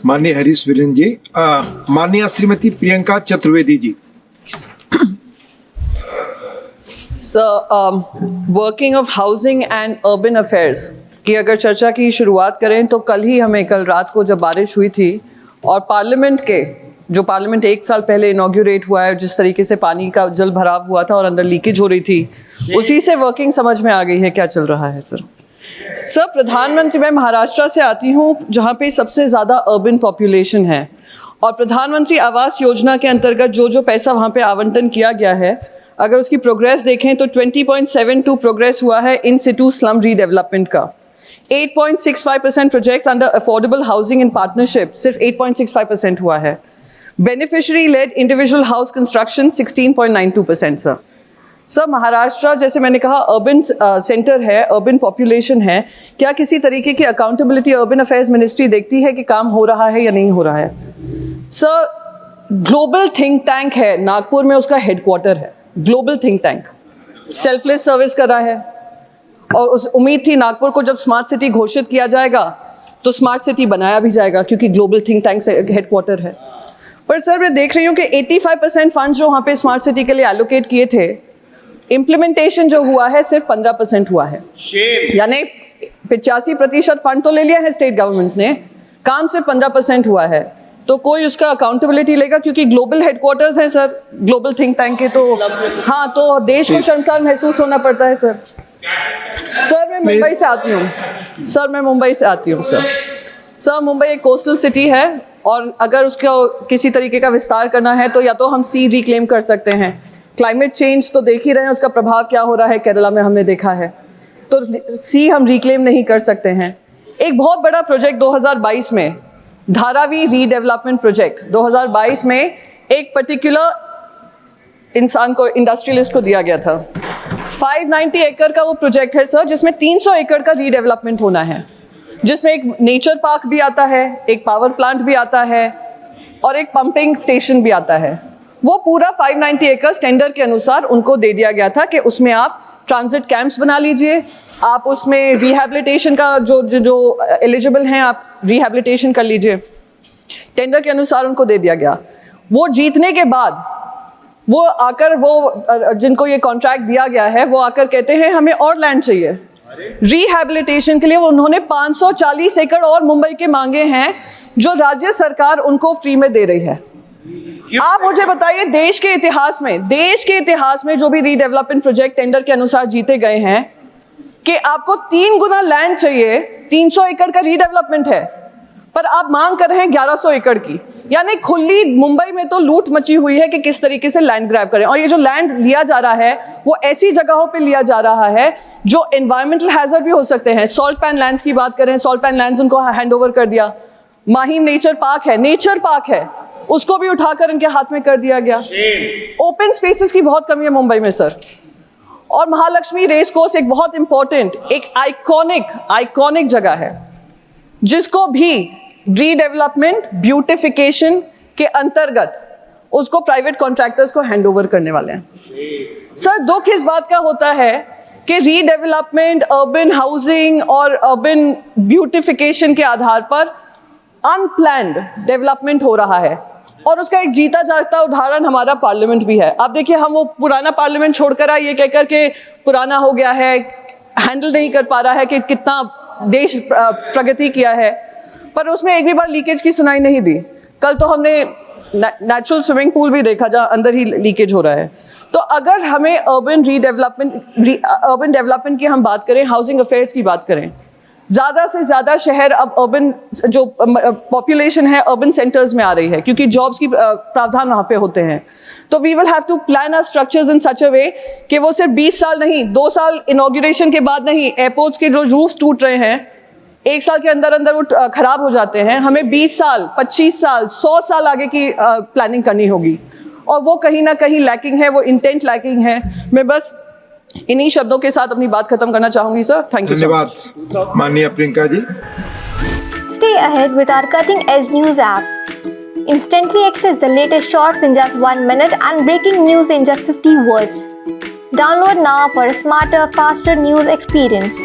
माननीय हरीश वीरेन जी, माननीय Shrimati Priyanka Chaturvedi ji. Working of housing and urban affairs की अगर चर्चा की शुरुआत करें तो कल रात को जब बारिश हुई थी और पार्लियामेंट 1 साल पहले इनॉग्रेट हुआ है, जिस तरीके से पानी का जल भराव हुआ था और अंदर लीकेज हो रही थी, उसी से वर्किंग समझ में आ गई है क्या चल रहा है। सर प्रधानमंत्री, मैं महाराष्ट्र से आती हूँ जहाँ पे सबसे ज़्यादा अर्बन पॉपुलेशन है और प्रधानमंत्री आवास योजना के अंतर्गत जो पैसा वहाँ पे आवंटन किया गया है, अगर उसकी प्रोग्रेस देखें तो 20.72 प्रोग्रेस हुआ है इन सिटू स्लम रीडेवलपमेंट का। 8.65% projects under affordable housing in partnership सिर्फ 8.65% हुआ है। Beneficiary led individual house construction 16.92%। Sir Maharashtra, जैसे मैंने कहा, अर्बन सेंटर है, अर्बन पॉपुलेशन है, क्या किसी तरीके की अकाउंटेबिलिटी अर्बन अफेयर्स मिनिस्ट्री देखती है कि काम हो रहा है या नहीं हो रहा है? सर ग्लोबल थिंक टैंक है नागपुर में, उसका हेडक्वार्टर है global think tank, selfless service कर रहा है और उस उम्मीद थी नागपुर को जब स्मार्ट सिटी घोषित किया जाएगा तो स्मार्ट सिटी बनाया भी जाएगा क्योंकि ग्लोबल थिंक टैंक से हेडक्वार्टर है। पर सर मैं देख रही हूँ कि 85% फंड जो वहाँ पे स्मार्ट सिटी के लिए एलोकेट किए थे, इम्प्लीमेंटेशन जो हुआ है सिर्फ 15% हुआ है। यानी 85% फंड तो ले लिया है स्टेट गवर्नमेंट ने, काम सिर्फ 15% हुआ है। तो कोई उसका अकाउंटेबिलिटी लेगा? क्योंकि ग्लोबल हेडक्वार्टर्स हैं सर ग्लोबल थिंक टैंक के, तो हाँ, तो देश को शर्मसार महसूस होना पड़ता है सर। सर मैं मुंबई से आती हूँ सर मुंबई एक कोस्टल सिटी है और अगर उसको किसी तरीके का विस्तार करना है तो या तो हम सी रिक्लेम कर सकते हैं। क्लाइमेट चेंज तो देख ही रहे हैं, उसका प्रभाव क्या हो रहा है केरला में हमने देखा है, तो सी हम रिक्लेम नहीं कर सकते हैं। एक बहुत बड़ा प्रोजेक्ट 2022 में, धारावी रीडेवलपमेंट प्रोजेक्ट 2022 में एक पर्टिकुलर इंसान को, इंडस्ट्रियलिस्ट को दिया गया था। 590 एकड़ का वो प्रोजेक्ट है सर, जिसमें 300 एकड़ का रीडेवलपमेंट होना है, जिसमें एक नेचर पार्क भी आता है, एक पावर प्लांट भी आता है और एक पंपिंग स्टेशन भी आता है। वो पूरा 590 एकड़ टेंडर के अनुसार उनको दे दिया गया था कि उसमें आप ट्रांजिट कैंप्स बना लीजिए, आप उसमें रिहैबिलिटेशन का जो एलिजिबल हैं आप रिहैबिलिटेशन कर लीजिए। टेंडर के अनुसार उनको दे दिया गया। वो जीतने के बाद वो आकर, वो जिनको ये कॉन्ट्रैक्ट दिया गया है, वो आकर कहते हैं हमें और लैंड चाहिए रिहैबिलिटेशन के लिए। उन्होंने 540 एकड़ और मुंबई के मांगे हैं जो राज्य सरकार उनको फ्री में दे रही है। आप मुझे बताइए, देश के इतिहास में जो भी रीडेवलपमेंट प्रोजेक्ट टेंडर के अनुसार जीते गए हैं, कि आपको 3 गुना लैंड चाहिए, 300 एकड़ का रीडेवलपमेंट है, पर आप मांग कर रहे हैं 1100 एकड़ की। यानी खुली मुंबई में तो लूट मची हुई है कि किस तरीके से लैंड ग्रैब करें। और ये जो लैंड लिया जा रहा है वो ऐसी जगहों पे लिया जा रहा है जो एनवायरमेंटल हैजर्ड भी हो सकते हैं। सॉल्ट पैन लैंड्स की बात करें, सॉल्ट पैन लैंड्स उनको हैंड ओवर कर दिया। माहिम नेचर पार्क है, उसको भी उठाकर उनके हाथ में कर दिया गया। ओपन स्पेसेस की बहुत कमी है मुंबई में सर। और महालक्ष्मी रेस कोर्स एक बहुत इंपॉर्टेंट, एक आइकॉनिक जगह है, जिसको भी रीडेवलपमेंट ब्यूटिफिकेशन के अंतर्गत उसको प्राइवेट कॉन्ट्रैक्टर्स को हैंडओवर करने वाले हैं। सर दुख इस बात का होता है कि रीडेवलपमेंट, अर्बन हाउसिंग और अर्बन ब्यूटिफिकेशन के आधार पर अनप्लैन्ड डेवलपमेंट हो रहा है और उसका एक जीता जागता उदाहरण हमारा पार्लियामेंट भी है। आप देखिए, हम वो पुराना पार्लियामेंट छोड़कर आए ये कहकर के पुराना हो गया है, हैंडल नहीं कर पा रहा है कि कितना देश प्रगति किया है, पर उसमें एक भी बार लीकेज की सुनाई नहीं दी। कल तो हमने नेचुरल स्विमिंग पूल भी देखा जहाँ अंदर ही लीकेज हो रहा है। तो अगर हमें अर्बन डेवलपमेंट की हम बात करें, हाउसिंग अफेयर्स की बात करें, ज़्यादा से ज़्यादा शहर अब अर्बन जो पॉपुलेशन है अर्बन सेंटर्स में आ रही है क्योंकि जॉब्स की प्रावधान वहाँ पे होते हैं। तो we will have to plan our structures in such a way कि वो सिर्फ 20 साल नहीं, 2 साल इनॉग्रेशन के बाद नहीं, एयरपोर्ट्स के जो रूफ्स टूट रहे हैं 1 साल के अंदर अंदर वो खराब हो जाते हैं। हमें 20 साल, 25 साल, 100 साल आगे की प्लानिंग करनी होगी और वो कहीं ना कहीं लैकिंग है, वो इंटेंट लैकिंग है। मैं बस इन्हीं शब्दों के साथ अपनी बात खत्म करना चाहूंगी सर। Thank you. धन्यवाद माननीय Priyanka ji. Stay ahead with our cutting edge news app. Instantly access the latest shorts in just 1 minute and breaking news in just 50 words. Download now for a smarter, faster news experience.